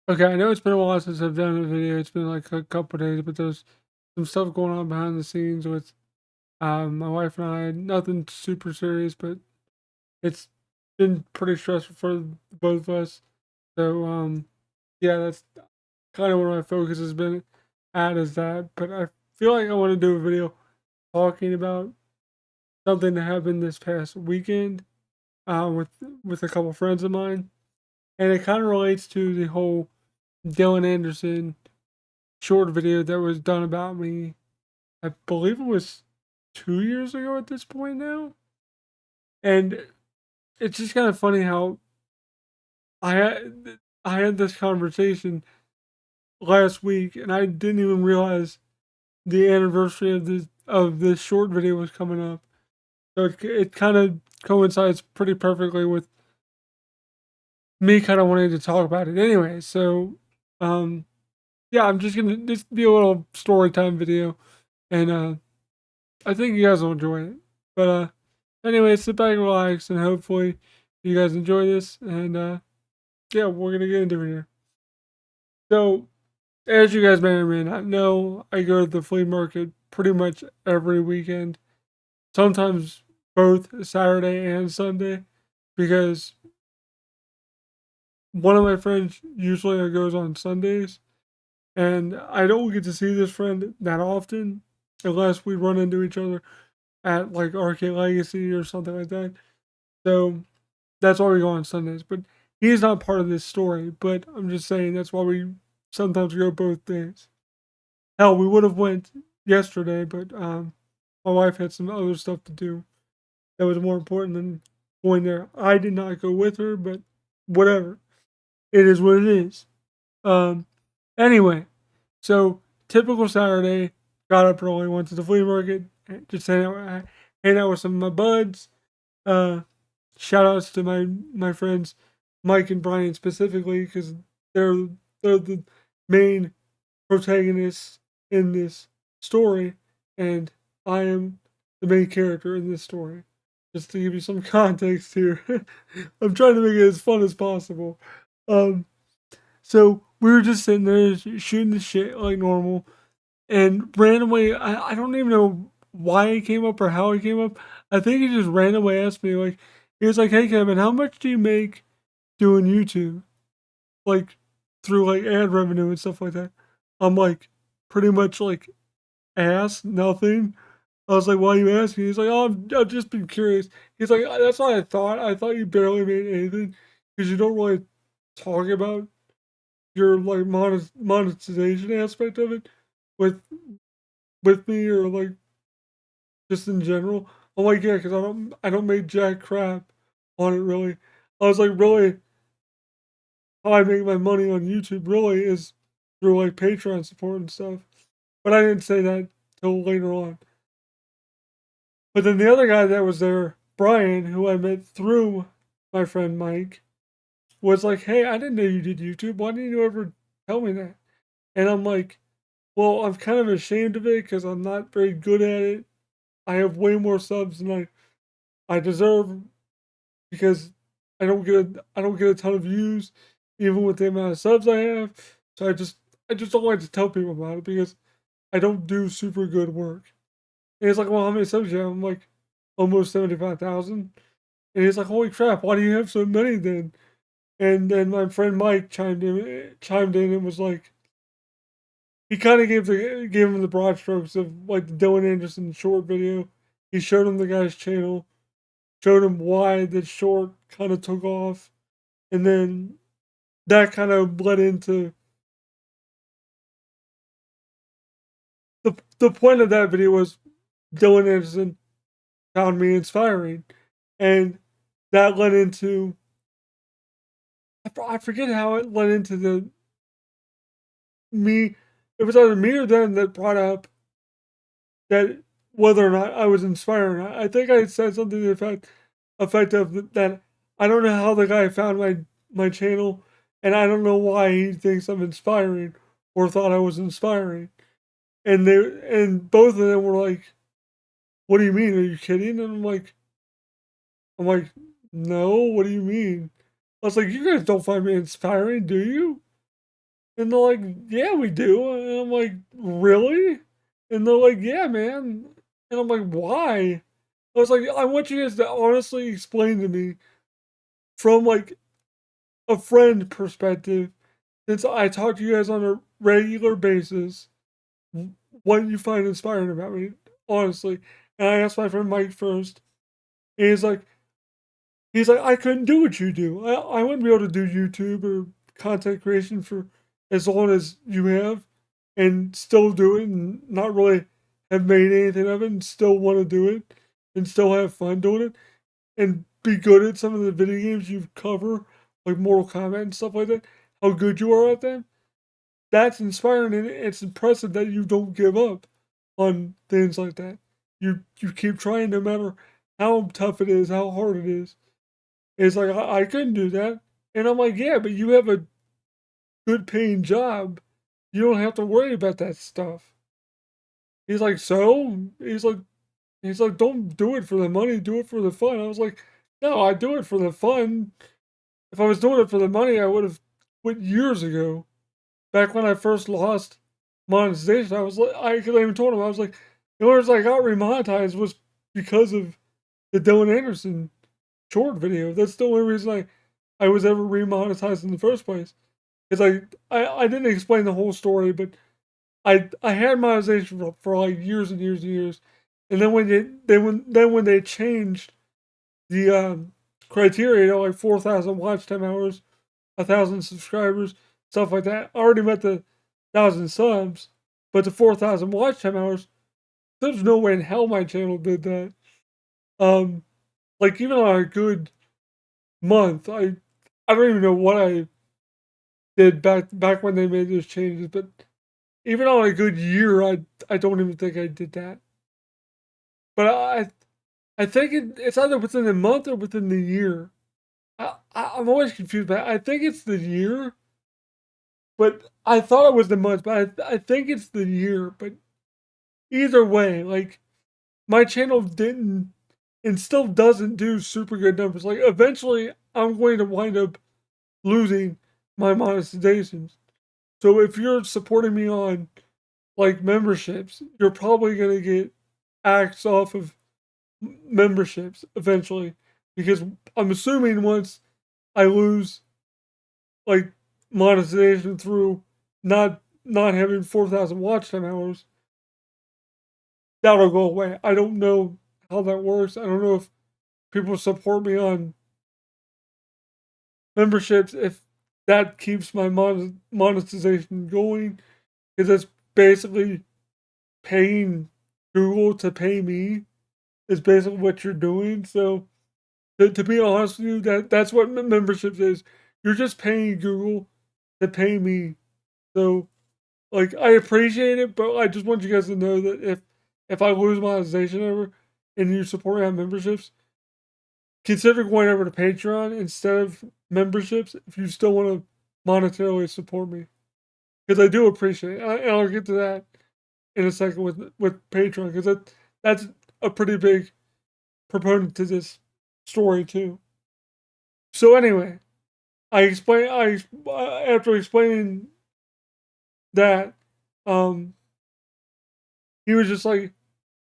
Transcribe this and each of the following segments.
Okay, I know it's been a while since I've done a video. It's been like a couple days, but there's some stuff going on behind the scenes with my wife and I. Nothing super serious, but it's been pretty stressful for both of us. So yeah, that's kind of where my focus has been at is that. But I feel like I want to do a video talking about something that happened this past weekend with a couple friends of mine, and it kind of relates to the whole Dylan Anderson short video that was done about me. I believe it was 2 years ago at this point now. And it's just kind of funny how I had I had this conversation last week, and I didn't even realize the anniversary of this short video was coming up. So it kind of coincides pretty perfectly with me kind of wanting to talk about it anyway. So um, yeah, I'm just gonna this be a little story time video, and I think you guys will enjoy it. But anyway, sit back and relax, and hopefully you guys enjoy this. And yeah, we're gonna get into it here. So, as you guys may or may not know, I go to the flea market pretty much every weekend. Sometimes both Saturday and Sunday, because one of my friends usually goes on Sundays, and I don't get to see this friend that often unless we run into each other at like Arcade Legacy or something like that. So that's why we go on Sundays. But he's not part of this story. But I'm just saying that's why we sometimes go both days. Hell, we would have went yesterday, but my wife had some other stuff to do that was more important than going there. I did not go with her, but whatever. It is what it is. Um, anyway, so typical Saturday. Got up early, went to the flea market, just hang out with some of my buds. Uh, Shout outs to my friends Mike and Brian specifically because they're they're the main protagonists in this story, and I am the main character in this story. Just to give you some context here, I'm trying to make it as fun as possible. Um, so we were just sitting there shooting the shit like normal, and randomly, I don't even know why it came up or how it came up. I think he just randomly asked me, like, he was like, "Hey, Kevin, how much do you make doing YouTube? Like, through like ad revenue and stuff like that?" I'm like, pretty much like, ass, nothing. I was like, "Why are you asking?" He's like, "Oh, I've just been curious." He's like, "That's what I thought. I thought you barely made anything because you don't really talk about your like monetization aspect of it with with me or like just in general." I'm like, "Yeah, because I don't make jack crap on it really." I was like, "Really, how I make my money on YouTube really is through like Patreon support and stuff." But I didn't say that till later on. But then the other guy that was there, Brian, who I met through my friend Mike, was like, "Hey, I didn't know you did YouTube. Why didn't you ever tell me that?" And I'm like, "Well, I'm kind of ashamed of it because I'm not very good at it. I have way more subs than I deserve because I don't get a ton of views, even with the amount of subs I have. So I just don't like to tell people about it because I don't do super good work." And he's like, "Well, how many subs do you have?" I'm like, "Almost 75,000." And he's like, "Holy crap! Why do you have so many then?" And then my friend Mike chimed in and was like, he kind of gave him the broad strokes of like the Dylan Anderson short video. He showed him the guy's channel, showed him why the short kind of took off, and then that kind of led into the point of that video was Dylan Anderson found me inspiring, and that led into I forget how it led into the me. It was either me or them that brought up that whether or not I was inspiring. I think I said something to the effect of that. I don't know how the guy found my channel, and I don't know why he thinks I'm inspiring or thought I was inspiring. And both of them were like, "What do you mean? Are you kidding?" And I'm like, "No, what do you mean?" I was like, "You guys don't find me inspiring, do you?" And they're like, yeah, we do. And I'm like, really? And they're like, yeah, man. And I'm like, why? I was like, I want you guys to honestly explain to me from like a friend perspective, since I talk to you guys on a regular basis, what you find inspiring about me, honestly. And I asked my friend Mike first, and he's like, I couldn't do what you do. I wouldn't be able to do YouTube or content creation for as long as you have, and still do it, and not really have made anything of it, and still want to do it, and still have fun doing it, and be good at some of the video games you cover, like Mortal Kombat and stuff like that. How good you are at them. That's inspiring, and it's impressive that you don't give up on things like that. You keep trying no matter how tough it is, how hard it is. It's like I couldn't do that, and I'm like, yeah, but you have a good paying job. You don't have to worry about that stuff. He's like, so he's like, don't do it for the money, do it for the fun. I was like, no, I do it for the fun. If I was doing it for the money, I would have quit years ago. Back when I first lost monetization, I was like, I could even told him, I was like, the only reason I got remonetized was because of the Dylan Anderson short video. That's the only reason I was ever remonetized in the first place. It's like I didn't explain the whole story, but I had monetization for like years and years and years, and then when they changed the criteria to like 4,000 watch time hours, 1,000 subscribers, stuff like that. I already met the 1,000 subs, but the 4,000 watch time hours, there's no way in hell my channel did that. Um, like even on a good month, I don't even know what I did back when they made those changes, but even on a good year, I don't even think I did that. But I think it's either within a month or within the year. I'm always confused, but I think it's the year. But I thought it was the month, but I think it's the year. But either way, like my channel didn't and still doesn't do super good numbers. Like eventually, I'm going to wind up losing my monetizations. So if you're supporting me on like memberships, you're probably gonna get acts off of memberships eventually, because I'm assuming once I lose like monetization through not having 4,000 watch time hours, that'll go away. I don't know how that works. I don't know if people support me on memberships if that keeps my monetization going, because it's basically paying Google to pay me is basically what you're doing. So to be honest with you, that's what memberships is. You're just paying Google to pay me. So like I appreciate it, but I just want you guys to know that if I lose monetization ever and you support me on memberships, consider going over to Patreon instead of memberships if you still want to monetarily support me, because I do appreciate it. And I'll get to that in a second with Patreon, because that's a pretty big proponent to this story too. So anyway, I after explaining that, um, he was just like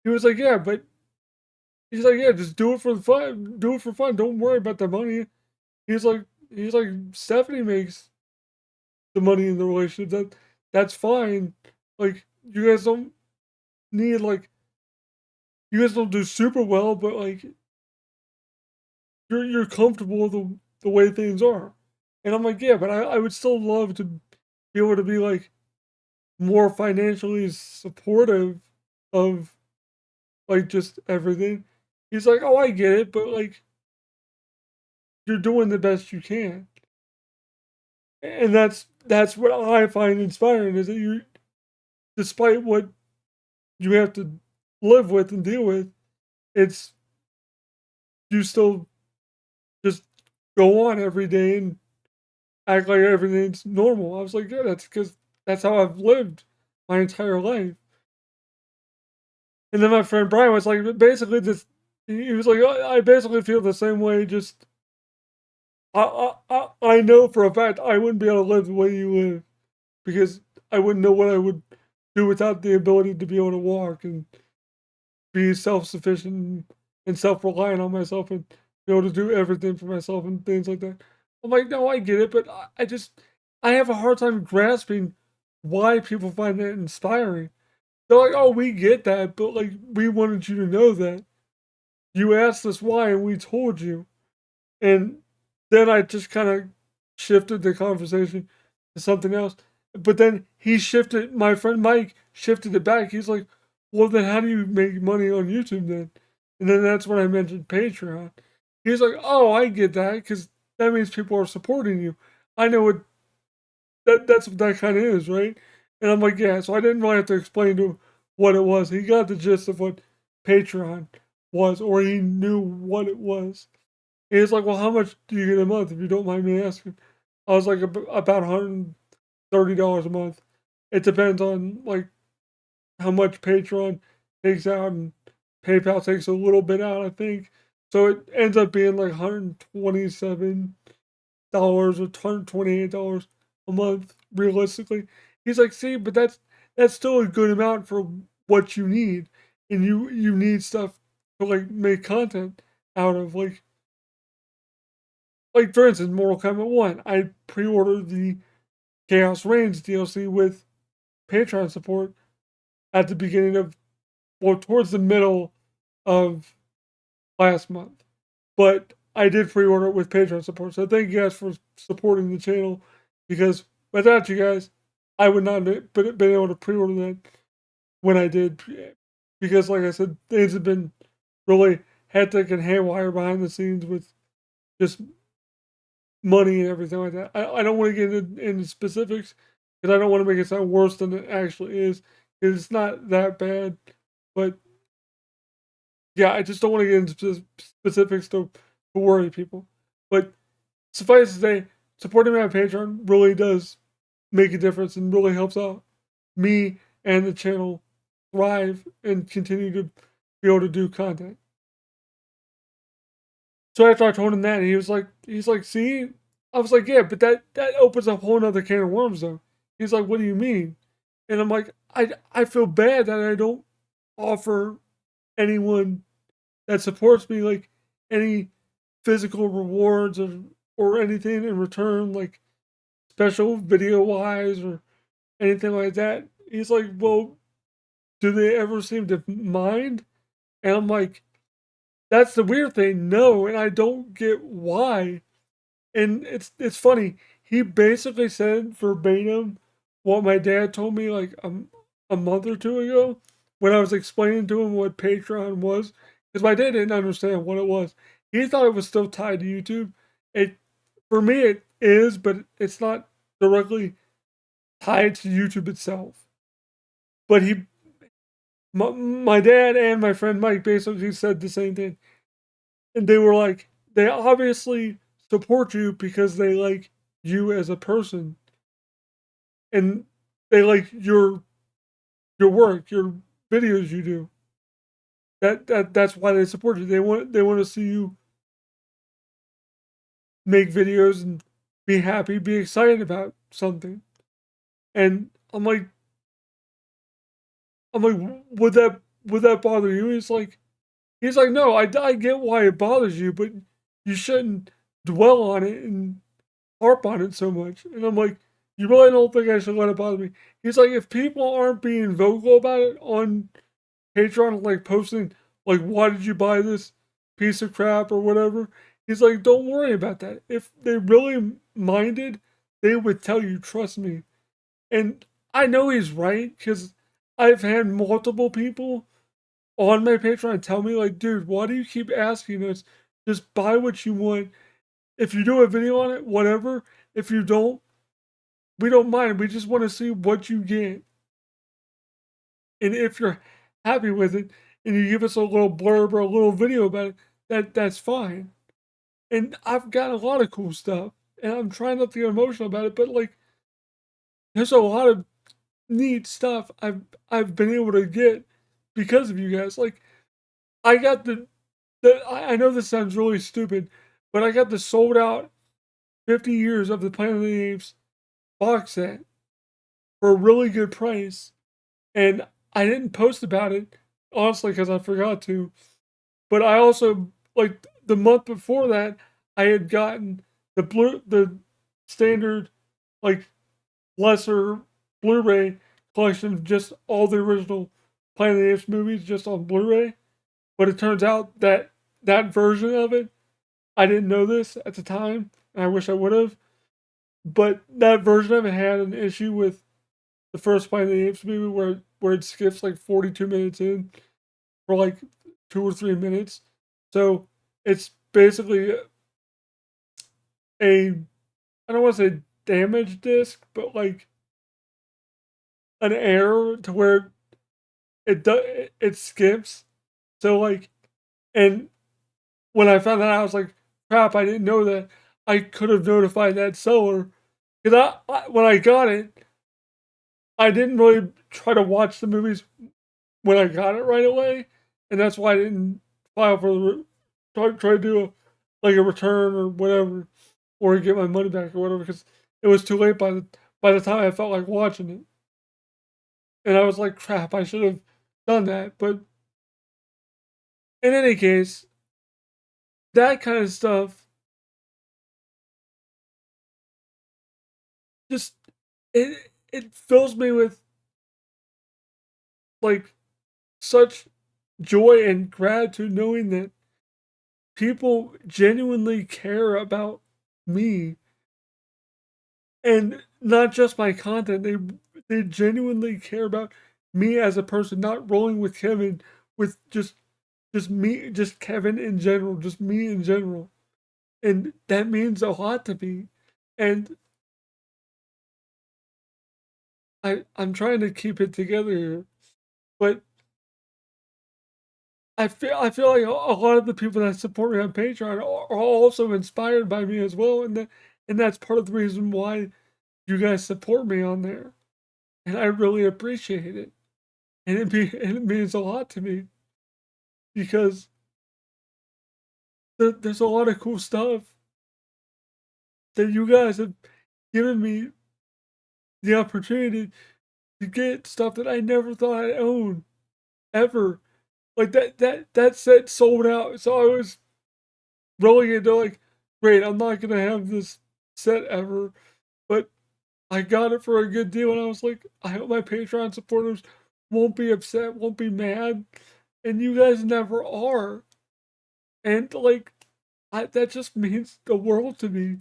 he was like, yeah, but he's like, yeah, just do it for the fun, do it for fun. Don't worry about the money. He's like he's like Stephanie makes the money in the relationship. That's fine. Like you guys don't need like you guys don't do super well, but like you're comfortable the way things are. And I'm like, yeah, but I would still love to be able to be like more financially supportive of like just everything. He's like, oh, I get it, but like you're doing the best you can. And that's what I find inspiring, is that you, despite what you have to live with and deal with, it's you still just go on every day and act like everything's normal. I was like, yeah, that's because that's how I've lived my entire life. And then my friend Brian was like, basically, this. He was like, I basically feel the same way. Just I know for a fact I wouldn't be able to live the way you live. because I wouldn't know what I would do without the ability to be able to walk and be self-sufficient and self-reliant on myself and be able to do everything for myself and things like that. I'm like, no, I get it, but I just I have a hard time grasping why people find that inspiring. They're like, oh, we get that, but like we wanted you to know that. You asked us why and we told you. And then I just kind of shifted the conversation to something else. But then he shifted, my friend Mike shifted it back. He's like, well, then how do you make money on YouTube then? And then that's when I mentioned Patreon. He's like, oh, I get that because that means people are supporting you. I know what that's what that kind of is, right? And I'm like, yeah. So I didn't really have to explain to him what it was. He got the gist of what Patreon was, or he knew what it was. He was like, well, how much do you get a month if you don't mind me asking? I was like, about $130 a month. It depends on like how much Patreon takes out and PayPal takes a little bit out, I think. So it ends up being like $127 or $128 a month, realistically. He's like, see, but that's still a good amount for what you need. And you need stuff to like make content out of. Like for instance, Mortal Kombat 1. I pre-ordered the Chaos Reigns DLC with Patreon support at the beginning of, well, towards the middle of last month. But I did pre-order it with Patreon support. So thank you guys for supporting the channel, because without you guys, I would not have been able to pre-order that when I did, because like I said, things have been really hectic and haywire behind the scenes with just money and everything like that. I don't want to get into specifics because I don't want to make it sound worse than it actually is. It's not that bad, but yeah, I just don't want to get into specifics to worry people. But suffice to say, supporting me on Patreon really does make a difference and really helps out me and the channel thrive and continue to be able to do content. So after I told him that, he's like, see, I was like, yeah, but that opens up a whole nother can of worms though. He's like, what do you mean? And I'm like, I feel bad that I don't offer anyone that supports me like any physical rewards or anything in return, like special video wise or anything like that. He's like, well, do they ever seem to mind? And I'm like, that's the weird thing. No, and I don't get why. And it's funny. He basically said verbatim what my dad told me like a month or two ago when I was explaining to him what Patreon was, because my dad didn't understand what it was. He thought it was still tied to YouTube. It For me it is, but it's not directly tied to YouTube itself. But my dad and my friend Mike basically said the same thing, and they were like, they obviously support you because they like you as a person and they like your work, your videos you do. That's why they support you. They want to see you make videos and be happy, be excited about something. And I'm like, would that bother you? He's like, no, I get why it bothers you, but you shouldn't dwell on it and harp on it so much. And I'm like, you really don't think I should let it bother me? He's like, if people aren't being vocal about it on Patreon, like posting, like, why did you buy this piece of crap or whatever? He's like, don't worry about that. If they really minded, they would tell you, trust me. And I know he's right because I've had multiple people on my Patreon tell me, like, dude, why do you keep asking us? Just buy what you want. If you do a video on it, whatever. If you don't, we don't mind. We just want to see what you get. And if you're happy with it and you give us a little blurb or a little video about it, that's fine. And I've got a lot of cool stuff. And I'm trying not to get emotional about it, but like there's a lot of neat stuff I've been able to get because of you guys. Like I got I know this sounds really stupid, but I got the sold out 50 years of the Planet of the Apes box set. for a really good price. And I didn't post about it, honestly, because I forgot to. But I also, like, the month before that, I had gotten the standard, like, lesser Blu-ray collection of just all the original Planet of the Apes movies just on Blu-ray. But it turns out that that version of it, I didn't know this at the time, and I wish I would have. But that version of it had an issue with the first Planet of the Apes movie where it skips like 42 minutes in for like 2 or 3 minutes. So it's basically a, I don't want to say damaged disc, but like an error to where it skips. So like, and when I found that out, I was like, crap, I didn't know that. I could have notified that seller because when I got it, I didn't really try to watch the movies when I got it right away, and that's why I didn't file for the try to do like a return or whatever, or get my money back or whatever because it was too late by the time I felt like watching it, and I was like, crap, I should have done that. But in any case, that kind of stuff just it fills me with like such joy and gratitude knowing that people genuinely care about me and not just my content. They genuinely care about me as a person, not rolling with Kevin, with just me, just Kevin in general, just me in general, and that means a lot to me. And I'm trying to keep it together here, but I feel like a lot of the people that support me on Patreon are also inspired by me as well, and that's part of the reason why you guys support me on there, and I really appreciate it, and and it means a lot to me because there's a lot of cool stuff that you guys have given me the opportunity to get stuff that I never thought I'd own ever. Like that set sold out, so I was rolling into like, great, I'm not gonna have this set ever, but I got it for a good deal, and I was like, I hope my Patreon supporters won't be upset, won't be mad, and you guys never are, and like, that just means the world to me.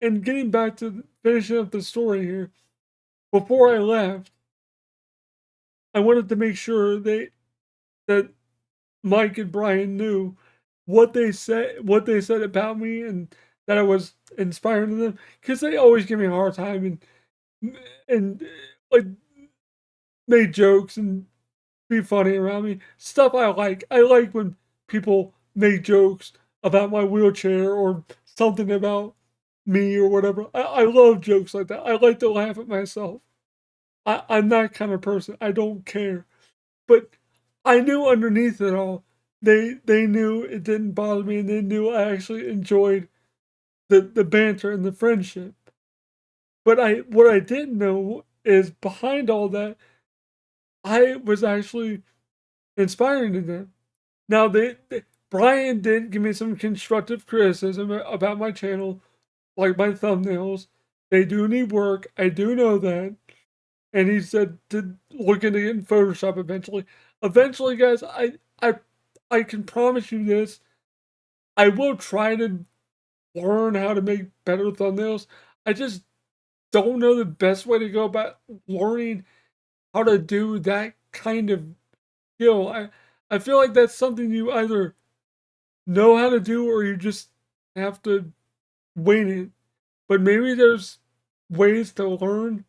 And getting back to finishing up the story here, before I left, I wanted to make sure that Mike and Brian knew what they said about me and that I was inspiring them because they always give me a hard time and like make jokes and be funny around me. Stuff I like. I like when people make jokes about my wheelchair or something about me or whatever. I love jokes like that. I like to laugh at myself. I'm that kind of person. I don't care. But I knew underneath it all, they knew it didn't bother me and they knew I actually enjoyed the banter and the friendship. But what I didn't know is behind all that, I was actually inspiring to them. Now Brian did give me some constructive criticism about my channel, like my thumbnails. They do need work. I do know that. And he said to look into it in Photoshop eventually. Eventually, guys, I can promise you this. I will try to learn how to make better thumbnails. I just don't know the best way to go about learning how to do that kind of skill. I feel like that's something you either know how to do or you just have to wing it. But maybe there's ways to learn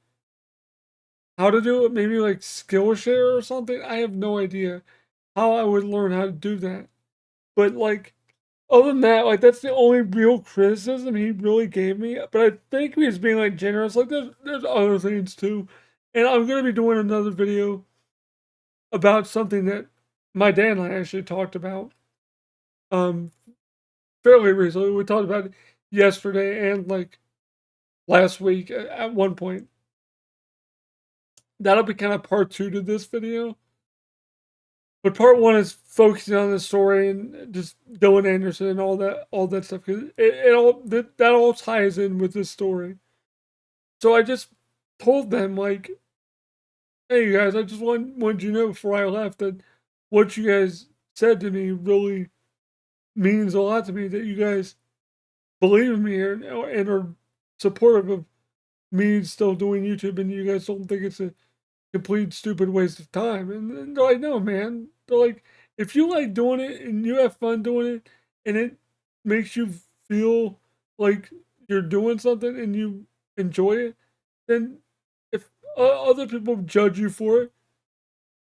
how to do it. Maybe like Skillshare or something. I have no idea how I would learn how to do that. But like other than that, like that's the only real criticism he really gave me. But I think he was being like generous. Like there's other things too. And I'm gonna be doing another video about something that my dad and I actually talked about um fairly recently. We talked about it yesterday and like last week at one point. that'll be kind of part two to this video. But part one is focusing on the story and just Dylan Anderson and all that stuff, because it all that all ties in with this story. So I just told them, like, hey, you guys, I just wanted you to know before I left that what you guys said to me really means a lot to me. That you guys believe in me and are supportive of me still doing YouTube, and you guys don't think it's a complete stupid waste of time. And they're like, no, man. They're like, if you like doing it and you have fun doing it and it makes you feel like you're doing something and you enjoy it, then if other people judge you for it,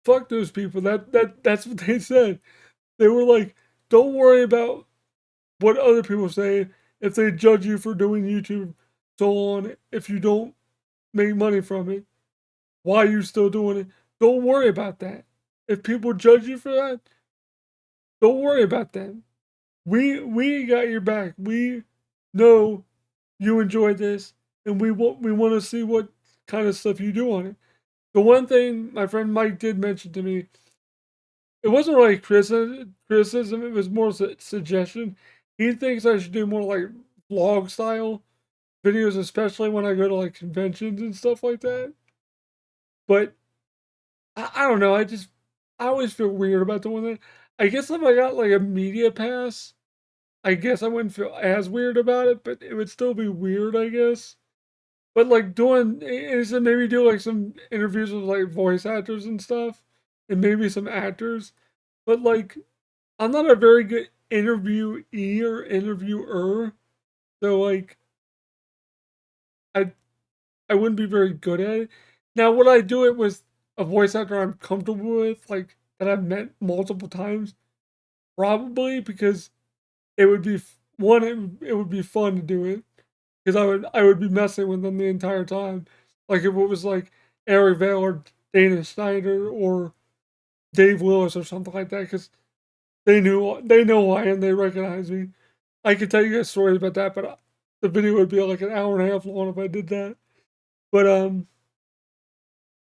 fuck those people. That's what they said. They were like, don't worry about what other people say if they judge you for doing YouTube so on. If you don't make money from it, why are you still doing it? Don't worry about that. If people judge you for that, don't worry about that. We got your back. We know you enjoyed this, and we want to see what kind of stuff you do on it. The one thing my friend Mike did mention to me, it wasn't really criticism. It was more suggestion. He thinks I should do more like vlog style videos, especially when I go to like conventions and stuff like that. But I don't know. I always feel weird about doing that. I guess if I got like a media pass, I guess I wouldn't feel as weird about it, but it would still be weird, I guess. But like doing, is it maybe do like some interviews with like voice actors and stuff, and maybe some actors. But like, I'm not a very good interviewee or interviewer, so like, I I wouldn't be very good at it. Now, would I do it with a voice actor I'm comfortable with, like that I've met multiple times? Probably, because it would be one. It would be fun to do it because I would be messing with them the entire time. Like if it was like Eric Vale or Dana Snyder or Dave Lewis or something like that, because they know who I am, they recognize me. I could tell you guys stories about that, but the video would be like an hour and a half long if I did that. But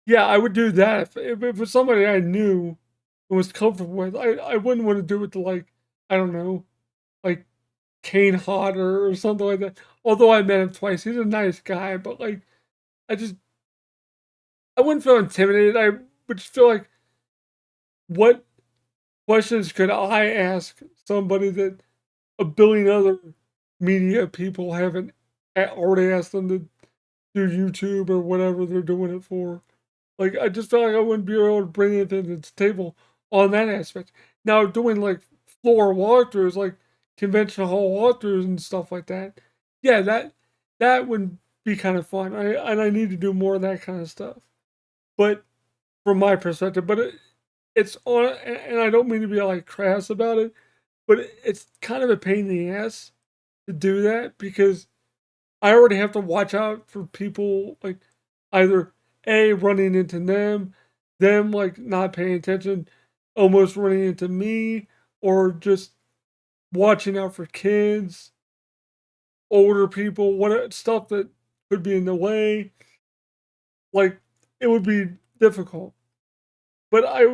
yeah, I would do that if it was somebody I knew and was comfortable with. I wouldn't want to do it to like, I don't know, like Kane Hodder or something like that. Although I met him twice, he's a nice guy, but like I just I wouldn't feel intimidated. I would just feel like, what questions could I ask somebody that a billion other media people haven't already asked them to do YouTube or whatever they're doing it for? Like, I just felt like I wouldn't be able to bring anything to the table on that aspect. Now, doing like floor walkthroughs, like convention hall walkthroughs and stuff like that, yeah, that would be kind of fun. I need to do more of that kind of stuff. But from my perspective, but it's on, and I don't mean to be like crass about it, but it's kind of a pain in the ass to do that because I already have to watch out for people like either A, running into them like not paying attention, almost running into me, or just watching out for kids, older people, what stuff that could be in the way. Like it would be difficult, but I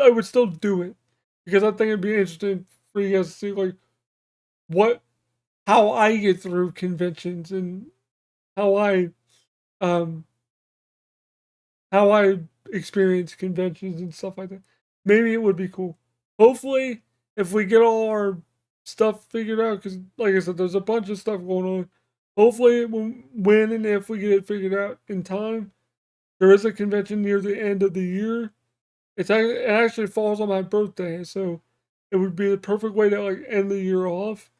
would still do it because I think it'd be interesting for you guys to see like what how I get through conventions and how I um how I experience conventions and stuff like that. Maybe it would be cool. Hopefully, if we get all our stuff figured out, because like I said, there's a bunch of stuff going on. Hopefully, when and if we get it figured out in time, there is a convention near the end of the year. It actually falls on my birthday, so it would be the perfect way to like end the year off.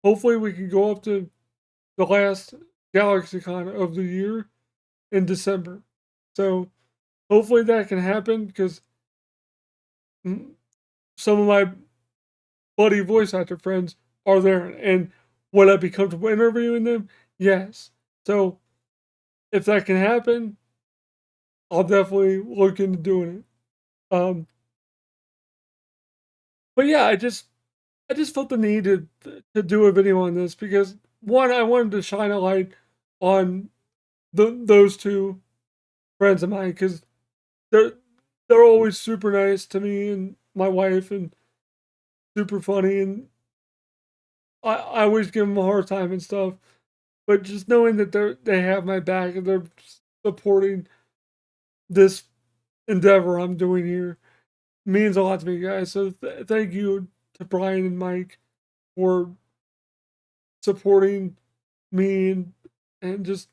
Hopefully, we can go up to the last GalaxyCon of the year in December. So hopefully that can happen because some of my buddy voice actor friends are there. And would I be comfortable interviewing them? Yes. So if that can happen, I'll definitely look into doing it. But yeah, I just felt the need to do a video on this because one, I wanted to shine a light on those two friends of mine because they're they're always super nice to me and my wife and super funny, and I always give them a hard time and stuff. But just knowing that they have my back and they're supporting this endeavor I'm doing here means a lot to me, guys. So thank you to Brian and Mike for supporting me and just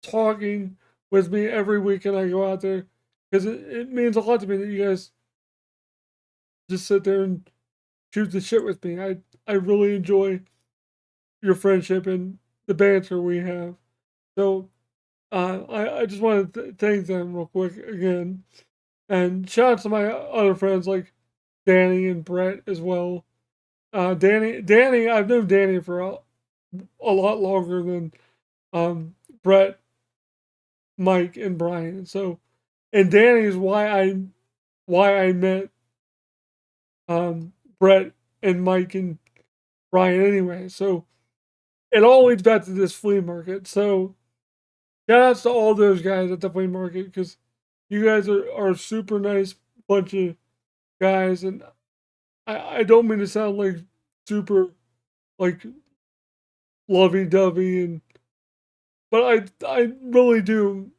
talking with me every weekend I go out there because it means a lot to me that you guys just sit there and shoot the shit with me. I really enjoy your friendship and the banter we have. So I just want to thank them real quick again, and shout out to my other friends like Danny and Brett as well. Danny, I've known Danny for a lot longer than Brett, Mike, and Brian. So, and Danny is why I met Brett and Mike and Brian anyway. So it all leads back to this flea market. So shout outs to all those guys at the flea market because you guys are a super nice bunch of guys, and I don't mean to sound like super like lovey dovey, and but I really do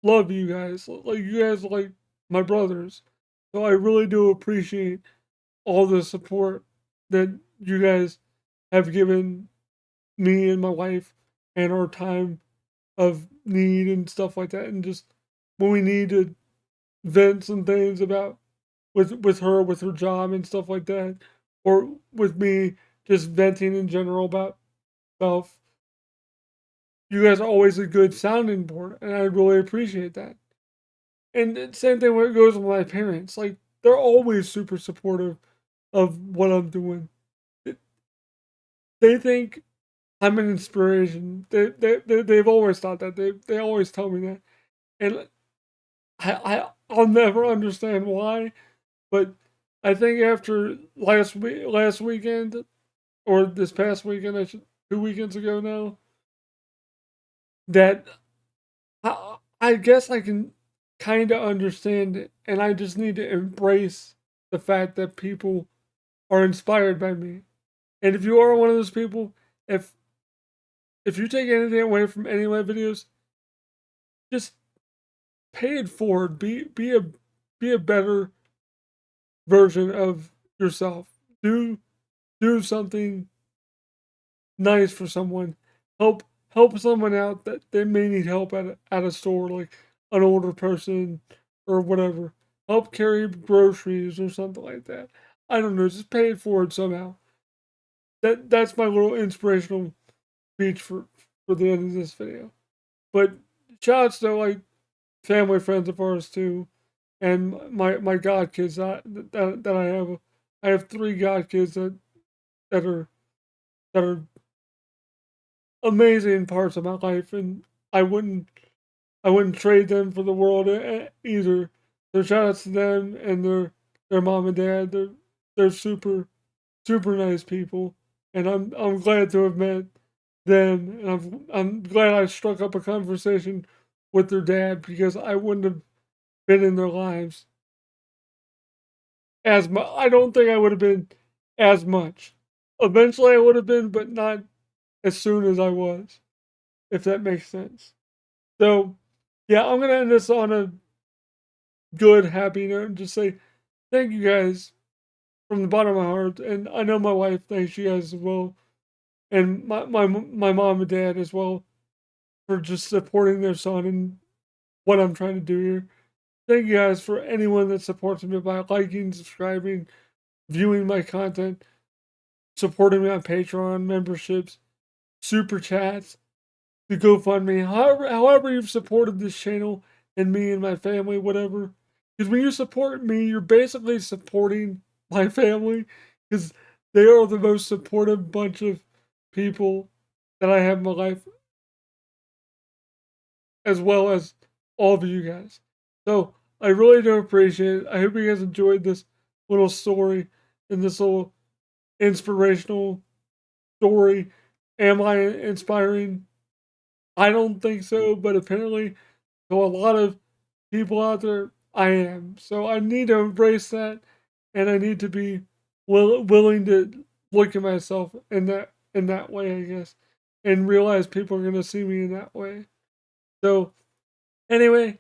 love you guys. Like you guys are like my brothers. So I really do appreciate all the support that you guys have given me and my wife and our time of need and stuff like that. And just when we need to vent some things about with her job and stuff like that, or with me just venting in general about stuff. You guys are always a good sounding board, and I really appreciate that. And same thing when it goes with my parents. Like they're always super supportive of what I'm doing. They think I'm an inspiration. They've always thought that. They always tell me that, and I'll never understand why. But I think after last weekend or this past weekend, 2 weekends ago now, that I guess I can kind of understand it, and I just need to embrace the fact that people are inspired by me. And if you are one of those people, if if you take anything away from any of my videos, just pay it forward. Be a better version of yourself. Do do something nice for someone. Help someone out that they may need help at a store, like an older person or whatever. Help carry groceries or something like that. I don't know. Just pay it forward somehow. That's my little inspirational speech for the end of this video. But shout outs to like family friends of ours too, and my god kids that I have. I have 3 god kids that are that are amazing parts of my life, and I wouldn't I wouldn't trade them for the world either. So shout outs to them and their mom and dad. They're super nice people, and I'm glad to have met them, and I'm glad I struck up a conversation with their dad because I wouldn't have been in their lives as much. I don't think I would have been as much. Eventually, I would have been, but not as soon as I was. If that makes sense. So, yeah, I'm gonna end this on a good, happy note and just say thank you guys from the bottom of my heart, and I know my wife thanks you guys as well, and my mom and dad as well for just supporting their son and what I'm trying to do here. Thank you guys for anyone that supports me by liking, subscribing, viewing my content, supporting me on Patreon, memberships, super chats, the GoFundMe, however you've supported this channel and me and my family, whatever. Because when you support me, you're basically supporting my family because they are the most supportive bunch of people that I have in my life, as well as all of you guys. So I really do appreciate it. I hope you guys enjoyed this little story and this little inspirational story. Am I inspiring? I don't think so, but apparently To a lot of people out there, I am. So I need to embrace that, and I need to be willing to look at myself in that way, I guess, and realize people are gonna see me in that way. So anyway,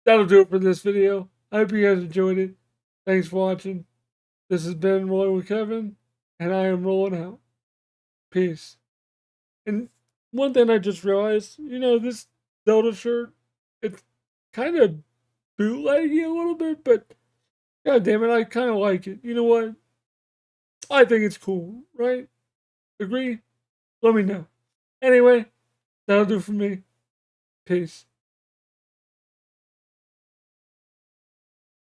that'll do it for this video. I hope you guys enjoyed it. Thanks for watching. This has been Rolling with Kevin, and I am rolling out. Peace. And one thing I just realized, this Zelda shirt, it's kind of bootleggy a little bit, but god damn it, I kind of like it. You know what? I think it's cool, right? Agree? Let me know. Anyway, that'll do for me. Peace.